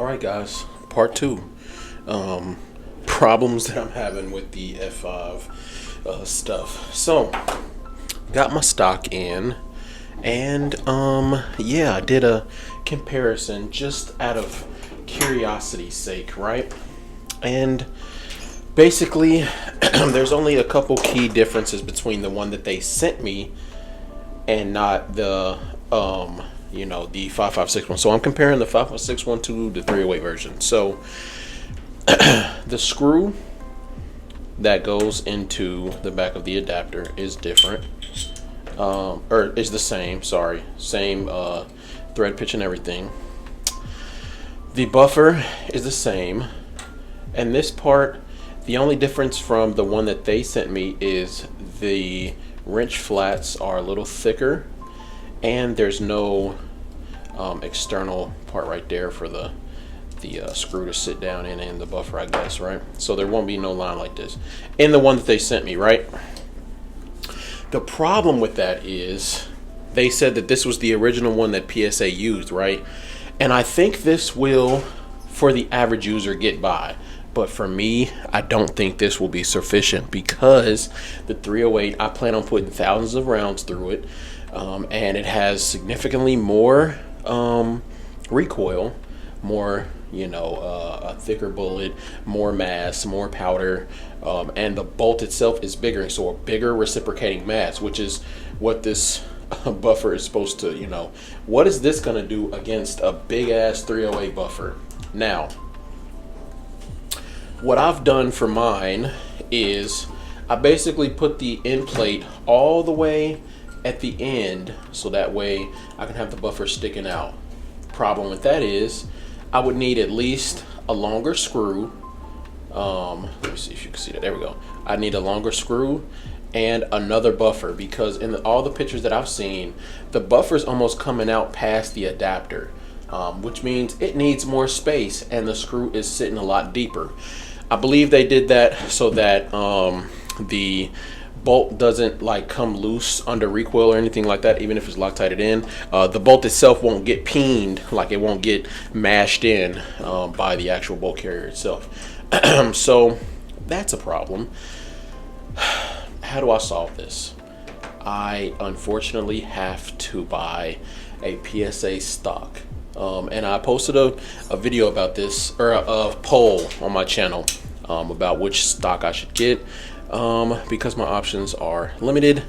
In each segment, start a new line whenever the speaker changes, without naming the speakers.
Alright guys, part two. Problems that I'm having with the F5 stuff. So, got my stock in, and yeah, I did a comparison just out of curiosity's sake, right? And basically, there's only a couple key differences between the one that they sent me and not the the 5561. So I'm comparing the 5561 to the 308 version. So the screw that goes into the back of the adapter is different, or is the same. Sorry, same thread pitch and everything. The buffer is the same, and this part, the only difference from the one that they sent me is the wrench flats are a little thicker, and there's no external part right there for the screw to sit down in the buffer, I guess, right? So there won't be no line like this in the one that they sent me, right? The problem with that is they said that this was the original one that PSA used, right? And I think this will, for the average user, get by. But for me, I don't think this will be sufficient, because the 308, I plan on putting thousands of rounds through it, and it has significantly more recoil, more, a thicker bullet, more mass, more powder, and the bolt itself is bigger, so a bigger reciprocating mass, which is what this buffer is supposed to, what is this going to do against a big ass 308 buffer? Now, what I've done for mine is I basically put the end plate all the way at the end, so that way I can have the buffer sticking out. Problem with that is I would need at least a longer screw. Let me see if you can see that. There we go. I need a longer screw and another buffer, because in all the pictures that I've seen, the buffer's almost coming out past the adapter, which means it needs more space, and the screw is sitting a lot deeper. I believe they did that so that the bolt doesn't like come loose under recoil or anything like that, even if it's Loctited in. The bolt itself won't get peened, like it won't get mashed in by the actual bolt carrier itself. So that's a problem. How do I solve this? I unfortunately have to buy a PSA stock. And I posted a video about this, or a poll on my channel about which stock I should get, because my options are limited.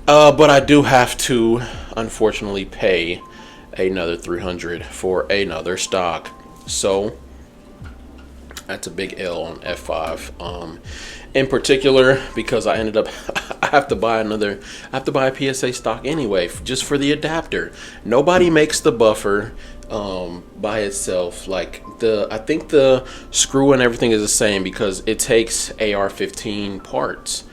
But I do have to, unfortunately, pay another $300 for another stock. So that's a big L on F5. In particular, because I ended up I have to buy a PSA stock anyway, just for the adapter. Nobody makes the buffer by itself. Like I think the screw and everything is the same, because it takes AR-15 parts,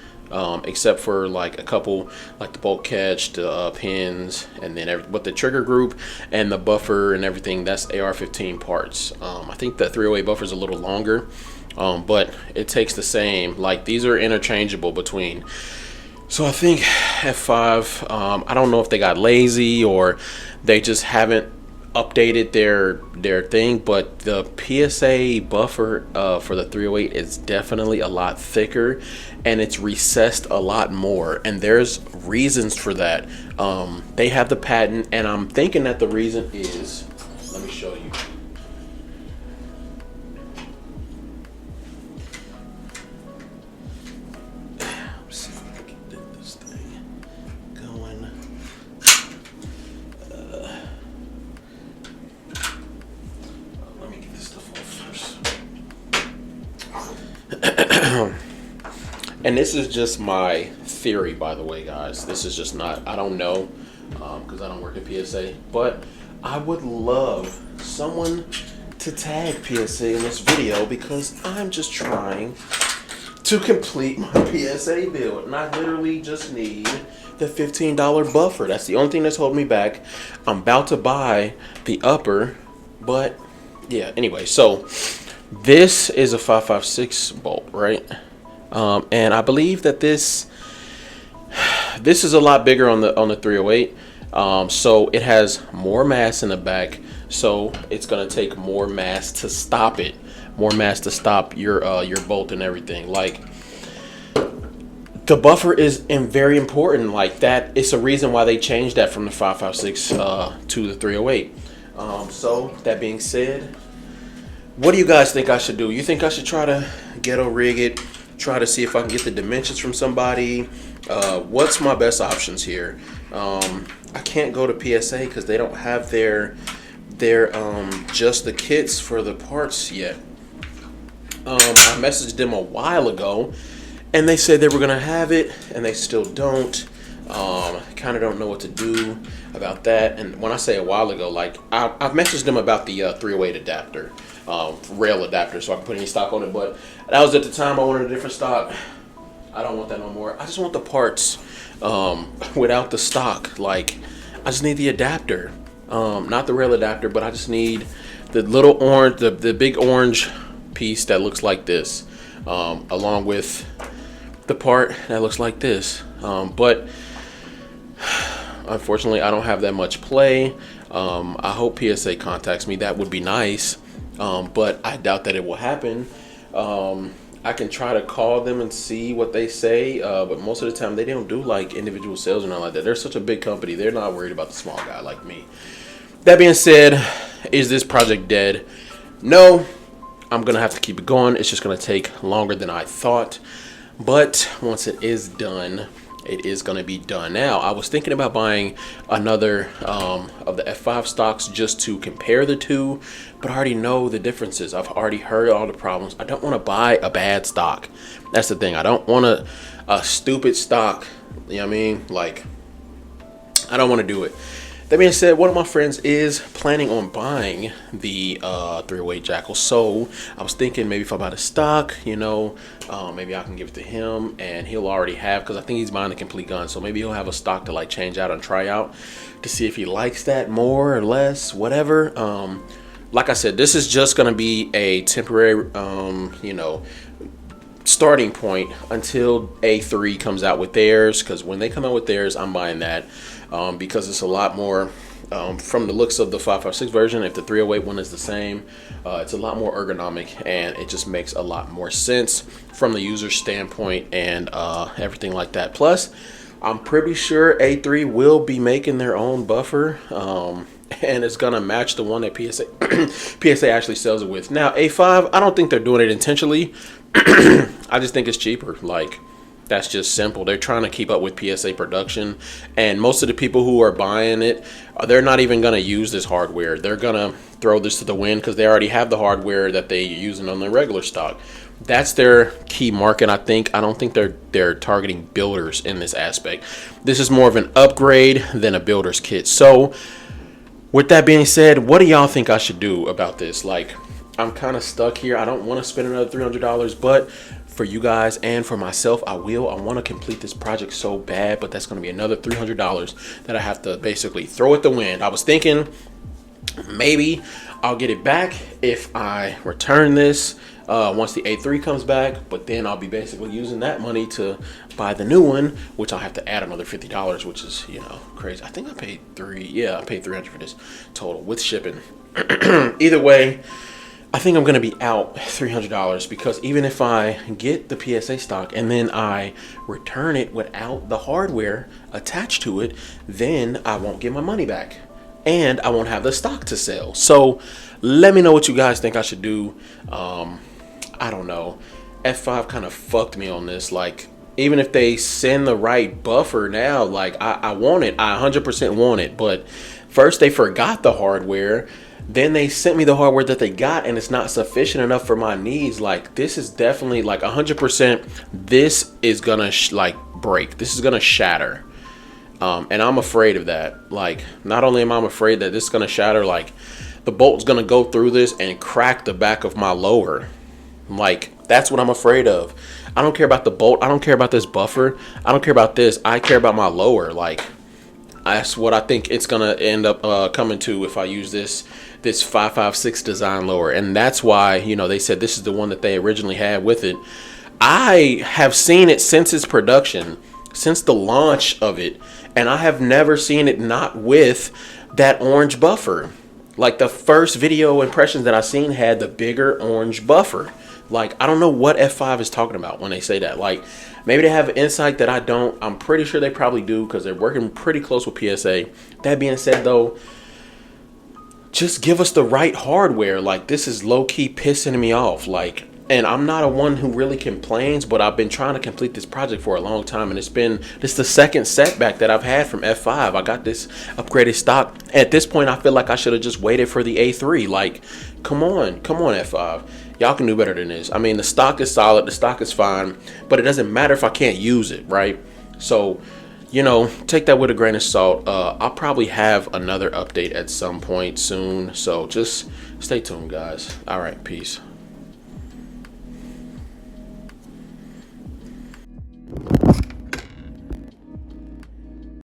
except for like a couple, like the bolt catch, the pins, and then but the trigger group and the buffer and everything, that's AR-15 parts. I think the 308 buffer is a little longer, but it takes the same. Like, these are interchangeable between. So I think F5, I don't know if they got lazy or they just haven't updated their thing, but the PSA buffer for the 308 is definitely a lot thicker, and it's recessed a lot more, and there's reasons for that. They have the patent, and I'm thinking that the reason is, let me show you. And this is just my theory, by the way, guys. This is just not, I don't know, because I don't work at PSA, but I would love someone to tag PSA in this video, because I'm just trying to complete my PSA build, and I literally just need the $15 buffer. That's the only thing that's holding me back. I'm about to buy the upper, but yeah, anyway, so this is a 556 bolt, right? And I believe that this is a lot bigger on the 308. So it has more mass in the back, so it's gonna take more mass to stop it, more mass to stop your bolt and everything. Like, the buffer is very important. Like that, it's a reason why they changed that from the 556 to the 308. So that being said, what do you guys think I should do? You think I should try to ghetto rig it, try to see if I can get the dimensions from somebody? What's my best options here? I can't go to PSA because they don't have their just the kits for the parts yet. I messaged them a while ago and they said they were gonna have it, and they still don't. Kind of don't know what to do about that. And when I say a while ago, like I've messaged them about the 308 adapter, rail adapter, so I can put any stock on it. But that was at the time I wanted a different stock. I don't want that no more. I just want the parts without the stock. Like, I just need the adapter, not the rail adapter, but I just need the little orange, the big orange piece that looks like this, along with the part that looks like this. But unfortunately, I don't have that much play. I hope PSA contacts me. That would be nice, but I doubt that it will happen. I can try to call them and see what they say, but most of the time they don't do like individual sales or nothing like that. They're such a big company. They're not worried about the small guy like me. That being said, is this project dead? No, I'm going to have to keep it going. It's just going to take longer than I thought. But once it is done, it is going to be done. Now, I was thinking about buying another of the F5 stocks just to compare the two, but I already know the differences. I've already heard all the problems. I don't want to buy a bad stock. That's the thing. I don't want a stupid stock. You know what I mean? Like, I don't want to do it. That being said, one of my friends is planning on buying the 308 Jakl. So I was thinking maybe if I buy the stock, you know, maybe I can give it to him and he'll already have, because I think he's buying a complete gun. So maybe he'll have a stock to like change out and try out to see if he likes that more or less, whatever. Like I said, this is just going to be a temporary, you know, starting point until A3 comes out with theirs, because when they come out with theirs, I'm buying that. Because it's a lot more, from the looks of the 556 version, if the 308 one is the same, it's a lot more ergonomic, and it just makes a lot more sense from the user standpoint and everything like that. Plus, I'm pretty sure A3 will be making their own buffer, and it's gonna match the one that PSA actually sells it with. Now, A5, I don't think they're doing it intentionally. I just think it's cheaper. Like, that's just simple. They're trying to keep up with PSA production, and most of the people who are buying it, they're not even going to use this hardware. They're going to throw this to the wind because they already have the hardware that they're using on their regular stock. That's their key market, I think. I don't think they're targeting builders in this aspect. This is more of an upgrade than a builder's kit. So with that being said, what do y'all think I should do about this? Like, I'm kind of stuck here. I don't want to spend another $300, but for you guys and for myself, I want to complete this project so bad, but that's going to be another $300 that I have to basically throw at the wind. I was thinking maybe I'll get it back if I return this once the A3 comes back, but then I'll be basically using that money to buy the new one, which I'll have to add another $50, which is, you know, crazy. I think I paid I paid $300 for this total with shipping. Either way, I think I'm going to be out $300, because even if I get the PSA stock and then I return it without the hardware attached to it, then I won't get my money back and I won't have the stock to sell. So let me know what you guys think I should do. I don't know. F5 kind of fucked me on this. Like, even if they send the right buffer now, like I want it. I 100% want it. But first they forgot the hardware. Then they sent me the hardware that they got, and it's not sufficient enough for my needs. Like, this is definitely like 100%. This is gonna like break. This is gonna shatter. And I'm afraid of that. Like, not only am I afraid that this is gonna shatter, like the bolt's gonna go through this and crack the back of my lower. Like, that's what I'm afraid of. I don't care about the bolt. I don't care about this buffer. I don't care about this. I care about my lower. Like, that's what I think it's gonna end up coming to if I use this 556 design lower. And that's why, you know, they said this is the one that they originally had with it. I have seen it since its production, since the launch of it, and I have never seen it not with that orange buffer. Like the first video impressions that I seen had the bigger orange buffer. Like, I don't know what F5 is talking about when they say that. Like, maybe they have an insight that I don't. I'm pretty sure they probably do because they're working pretty close with PSA. That being said, though, just give us the right hardware. Like, this is low-key pissing me off. Like, and I'm not a one who really complains, but I've been trying to complete this project for a long time, and this is the second setback that I've had from F5. I got this upgraded stock. At this point, I feel like I should have just waited for the A3. Like, come on, F5. Y'all can do better than this. I mean, the stock is solid, the stock is fine, but it doesn't matter if I can't use it, right? So, you know, take that with a grain of salt. I'll probably have another update at some point soon, so just stay tuned, guys. All right, peace.